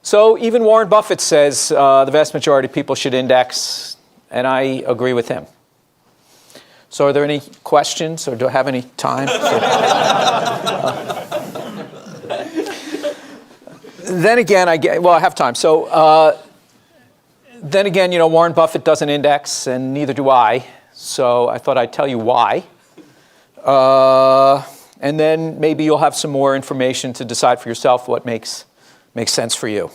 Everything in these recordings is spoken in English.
So even Warren Buffett says the vast majority of people should index, and I agree with him. So are there any questions, or do I have any time? Then again, I have time. So then again, Warren Buffett doesn't index, and neither do I. So I thought I'd tell you why. And then maybe you'll have some more information to decide for yourself what makes sense for you.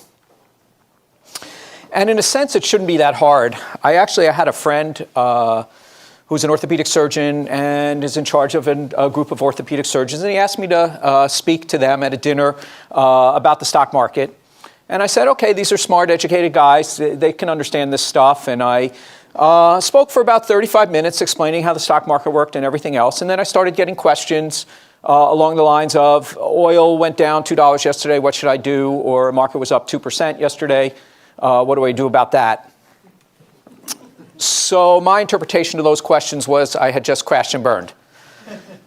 And in a sense, it shouldn't be that hard. I had a friend who's an orthopedic surgeon and is in charge of a group of orthopedic surgeons, and he asked me to speak to them at a dinner about the stock market. And I said, okay, these are smart, educated guys. They can understand this stuff. And I spoke for about 35 minutes explaining how the stock market worked and everything else. And then I started getting questions along the lines of, oil went down $2 yesterday, what should I do? Or market was up 2% yesterday, what do I do about that? So my interpretation of those questions was I had just crashed and burned.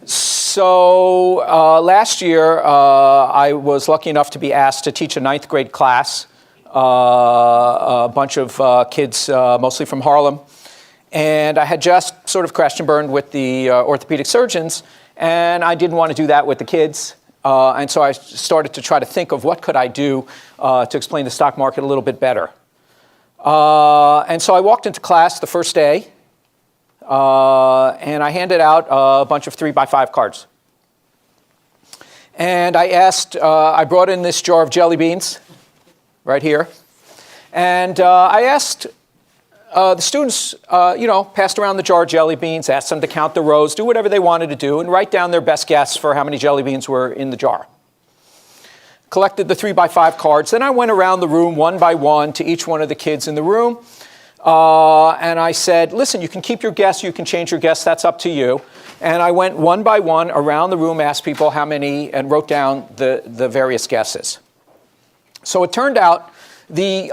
So last year, I was lucky enough to be asked to teach a 9th grade class, a bunch of kids, mostly from Harlem. And I had just sort of crashed and burned with the orthopedic surgeons, and I didn't want to do that with the kids. And so I started to try to think of what could I do to explain the stock market a little bit better. And so I walked into class the first day, and I handed out a bunch of 3x5 cards. And I brought in this jar of jelly beans right here. And I asked the students, passed around the jar of jelly beans, asked them to count the rows, do whatever they wanted to do, and write down their best guess for how many jelly beans were in the jar. Collected the 3x5 cards. Then I went around the room one by one to each one of the kids in the room. And I said, listen, you can keep your guess, you can change your guess, that's up to you. And I went one by one around the room, asked people how many, and wrote down the various guesses. So it turned out the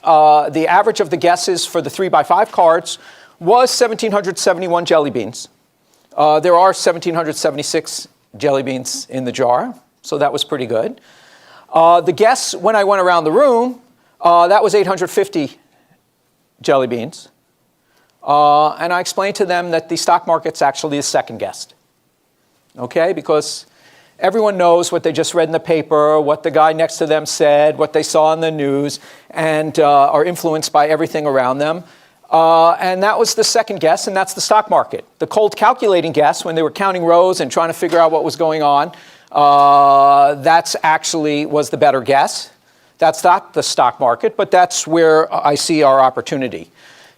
average of the guesses for the 3x5 cards was 1,771 jelly beans. There are 1,776 jelly beans in the jar, so that was pretty good. The guess when I went around the room, that was 850 jelly beans. And I explained to them that the stock market's actually the second guess. Okay, because everyone knows what they just read in the paper, what the guy next to them said, what they saw in the news, and are influenced by everything around them. And that was the second guess, and that's the stock market. The cold calculating guess, when they were counting rows and trying to figure out what was going on, that's actually was the better guess. That's not the stock market, but that's where I see our opportunity.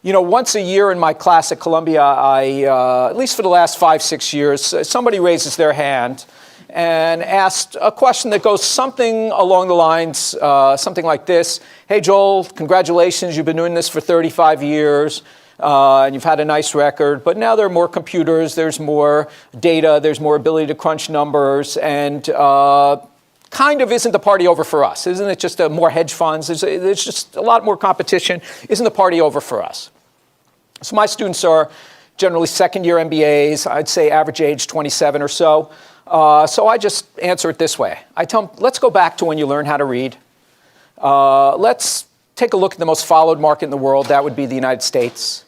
Once a year in my class at Columbia, at least for the last 5-6 years, somebody raises their hand and asked a question that goes something along the lines, something like this. Hey, Joel, congratulations. You've been doing this for 35 years. And you've had a nice record. But now there are more computers. There's more data. There's more ability to crunch numbers. And kind of isn't the party over for us? Isn't it just more hedge funds? There's just a lot more competition. Isn't the party over for us? So my students are generally second-year MBAs. I'd say average age 27 or so. So I just answer it this way. I tell them, let's go back to when you learned how to read. Let's take a look at the most followed market in the world. That would be the United States.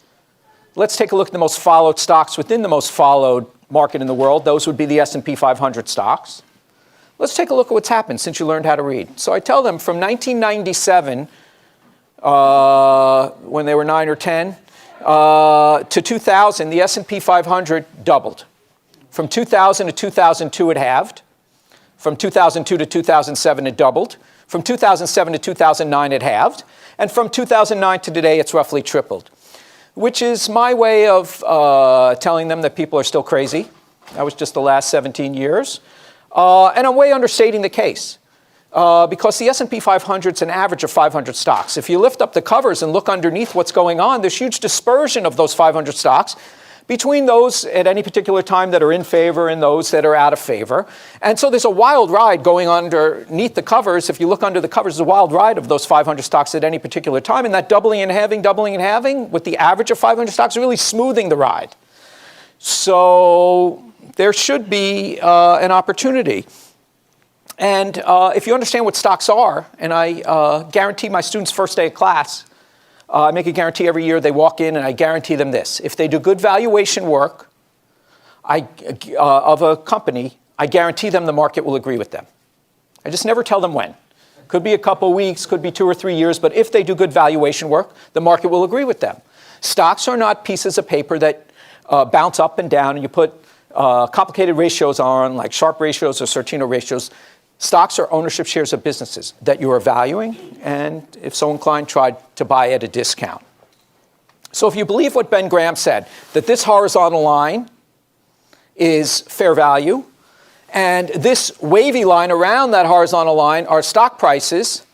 Let's take a look at the most followed stocks within the most followed market in the world. Those would be the S&P 500 stocks. Let's take a look at what's happened since you learned how to read. So I tell them from 1997, when they were 9 or 10, to 2000, the S&P 500 doubled. From 2000 to 2002, it halved. From 2002 to 2007, it doubled. From 2007 to 2009, it halved. And from 2009 to today, it's roughly tripled, which is my way of telling them that people are still crazy. That was just the last 17 years. And I'm way understating the case. Because the S&P 500 is an average of 500 stocks. If you lift up the covers and look underneath what's going on, there's huge dispersion of those 500 stocks between those at any particular time that are in favor and those that are out of favor. And so there's a wild ride going on underneath the covers. If you look under the covers, there's a wild ride of those 500 stocks at any particular time. And that doubling and halving, with the average of 500 stocks really smoothing the ride. So there should be an opportunity. And if you understand what stocks are, and I guarantee my students first day of class, I make a guarantee every year they walk in and I guarantee them this. If they do good valuation work of a company, I guarantee them the market will agree with them. I just never tell them when. Could be a couple weeks, could be 2 or 3 years, but if they do good valuation work, the market will agree with them. Stocks are not pieces of paper that bounce up and down and you put complicated ratios on, like Sharpe ratios or Sortino ratios. Stocks are ownership shares of businesses that you are valuing, and if so inclined, tried to buy at a discount. So if you believe what Ben Graham said, that this horizontal line is fair value, and this wavy line around that horizontal line are stock prices,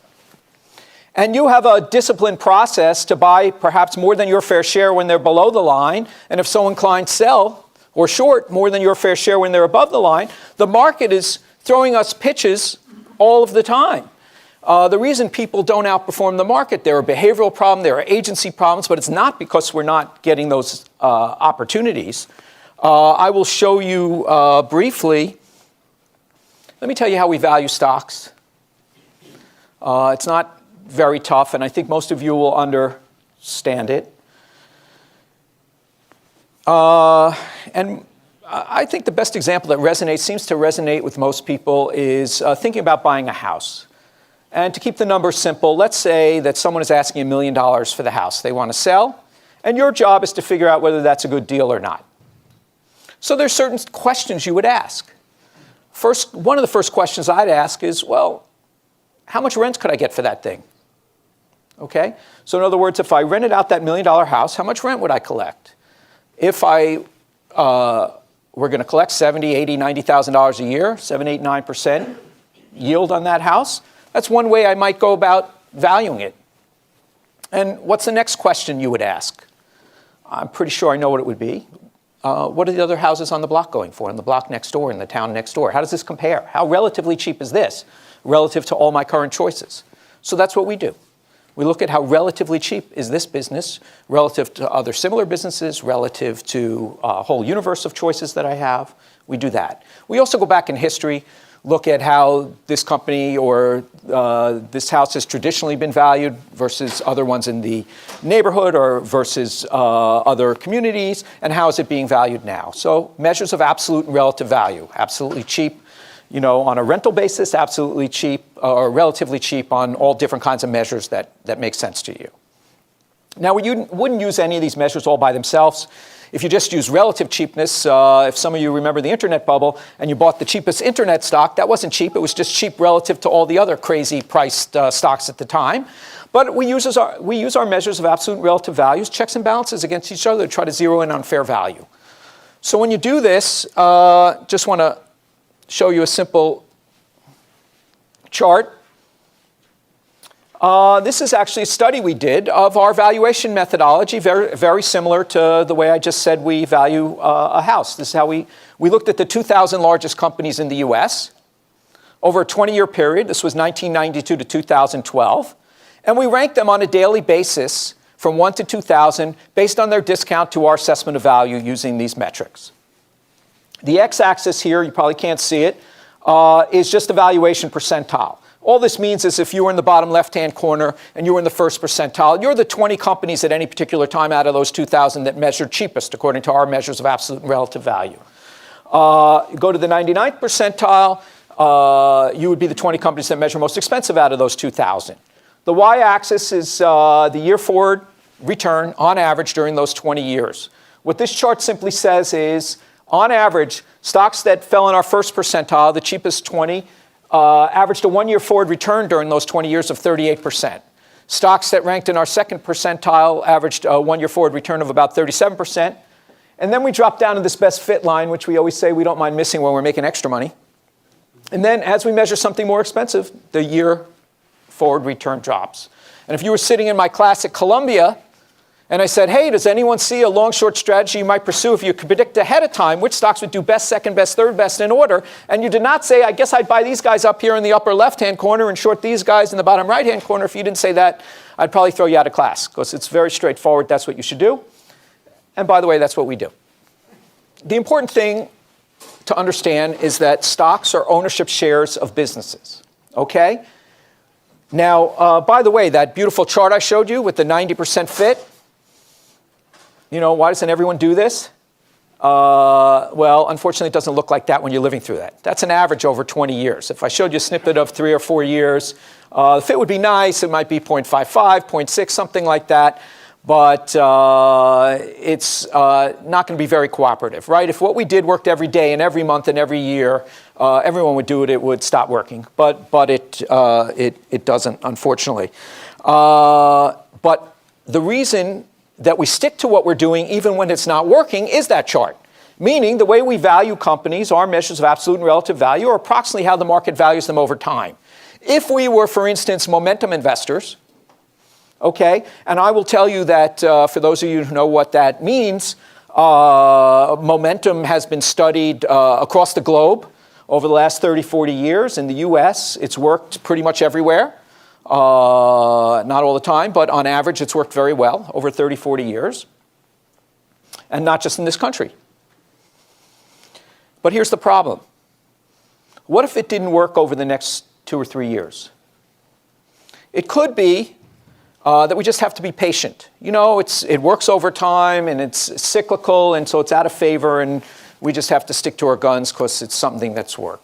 and you have a disciplined process to buy perhaps more than your fair share when they're below the line, and if so inclined, sell or short more than your fair share when they're above the line, the market is throwing us pitches all of the time. The reason people don't outperform the market, there are behavioral problems, there are agency problems, but it's not because we're not getting those opportunities. I will show you briefly. Let me tell you how we value stocks. It's not very tough, and I think most of you will understand it. And I think the best example that seems to resonate with most people is thinking about buying a house. And to keep the numbers simple, let's say that someone is asking $1 million for the house they want to sell, and your job is to figure out whether that's a good deal or not. So there's certain questions you would ask. One of the first questions I'd ask is, well, how much rent could I get for that thing? Okay? So in other words, if I rented out that $1 million house, how much rent would I collect? If I were going to collect $70,000, $80,000, $90,000 a year, 7, 8, 9% yield on that house, that's one way I might go about valuing it. And what's the next question you would ask? I'm pretty sure I know what it would be. What are the other houses on the block going for, in the block next door, in the town next door? How does this compare? How relatively cheap is this relative to all my current choices? So that's what we do. We look at how relatively cheap is this business relative to other similar businesses, relative to a whole universe of choices that I have. We do that. We also go back in history, look at how this company or this house has traditionally been valued versus other ones in the neighborhood or versus other communities, and how is it being valued now. So measures of absolute and relative value, absolutely cheap, on a rental basis, absolutely cheap or relatively cheap on all different kinds of measures that make sense to you. Now, you wouldn't use any of these measures all by themselves. If you just use relative cheapness, if some of you remember the internet bubble and you bought the cheapest internet stock, that wasn't cheap. It was just cheap relative to all the other crazy priced stocks at the time. But we use our measures of absolute and relative values, checks and balances against each other to try to zero in on fair value. So when you do this, just want to show you a simple chart. This is actually a study we did of our valuation methodology, very, very similar to the way I just said we value a house. This is how we looked at the 2,000 largest companies in the US over a 20-year period. This was 1992 to 2012. And we ranked them on a daily basis from 1 to 2,000 based on their discount to our assessment of value using these metrics. The x-axis here, you probably can't see it, is just the valuation percentile. All this means is if you were in the bottom left-hand corner and you were in the first percentile, you're the 20 companies at any particular time out of those 2,000 that measured cheapest according to our measures of absolute and relative value. Go to the 99th percentile, you would be the 20 companies that measure most expensive out of those 2,000. The y-axis is the year forward return on average during those 20 years. What this chart simply says is, on average, stocks that fell in our first percentile, the cheapest 20, averaged a 1-year forward return during those 20 years of 38%. Stocks that ranked in our second percentile averaged a 1-year forward return of about 37%. And then we drop down to this best fit line, which we always say we don't mind missing when we're making extra money. And then as we measure something more expensive, the year forward return drops. And if you were sitting in my class at Columbia, and I said, hey, does anyone see a long-short strategy you might pursue if you could predict ahead of time which stocks would do best, second best, third best in order? And you did not say, I guess I'd buy these guys up here in the upper left-hand corner and short these guys in the bottom right-hand corner. If you didn't say that, I'd probably throw you out of class because it's very straightforward. That's what you should do. And by the way, that's what we do. The important thing to understand is that stocks are ownership shares of businesses, okay? Now, by the way, that beautiful chart I showed you with the 90% fit, you know, why doesn't everyone do this? Well, unfortunately, it doesn't look like that when you're living through that. That's an average over 20 years. If I showed you a snippet of 3 or 4 years, the fit would be nice. It might be 0.55, 0.6, something like that. But it's not going to be very cooperative, right? If what we did worked every day and every month and every year, everyone would do it, it would stop working. But it doesn't, unfortunately. But the reason that we stick to what we're doing even when it's not working is that chart. Meaning the way we value companies, our measures of absolute and relative value, are approximately how the market values them over time. If we were, for instance, momentum investors, okay, and I will tell you that for those of you who know what that means, momentum has been studied across the globe over the last 30, 40 years. In the US, it's worked pretty much everywhere. Not all the time, but on average, it's worked very well over 30, 40 years. And not just in this country. But here's the problem. What if it didn't work over the next 2 or 3 years? It could be that we just have to be patient. You know, it works over time, and it's cyclical, and so it's out of favor, and we just have to stick to our guns because it's something that's worked.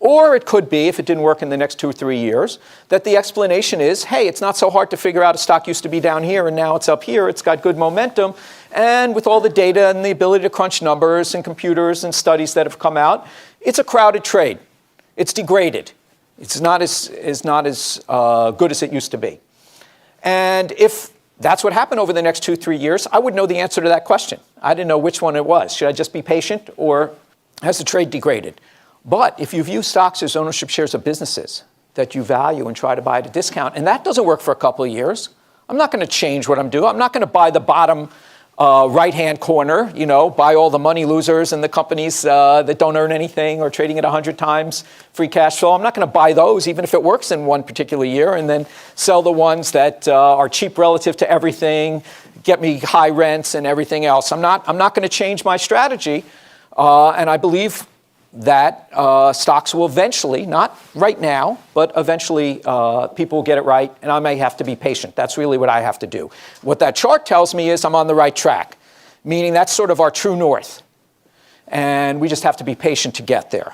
Or it could be, if it didn't work in the next 2 or 3 years, that the explanation is, hey, it's not so hard to figure out a stock used to be down here and now it's up here. It's got good momentum. And with all the data and the ability to crunch numbers and computers and studies that have come out, it's a crowded trade. It's degraded. It's not as good as it used to be. And if that's what happened over the next 2 or 3 years, I would know the answer to that question. I didn't know which one it was. Should I just be patient, or has the trade degraded? But if you view stocks as ownership shares of businesses that you value and try to buy at a discount, and that doesn't work for a couple of years, I'm not going to change what I'm doing. I'm not going to buy the bottom right-hand corner, you know, buy all the money losers and the companies that don't earn anything or trading at 100 times free cash flow. I'm not going to buy those, even if it works in one particular year, and then sell the ones that are cheap relative to everything, get me high rents and everything else. I'm not going to change my strategy, and I believe that stocks will eventually, not right now, but eventually people will get it right, and I may have to be patient. That's really what I have to do. What that chart tells me is I'm on the right track, meaning that's sort of our true north, and we just have to be patient to get there.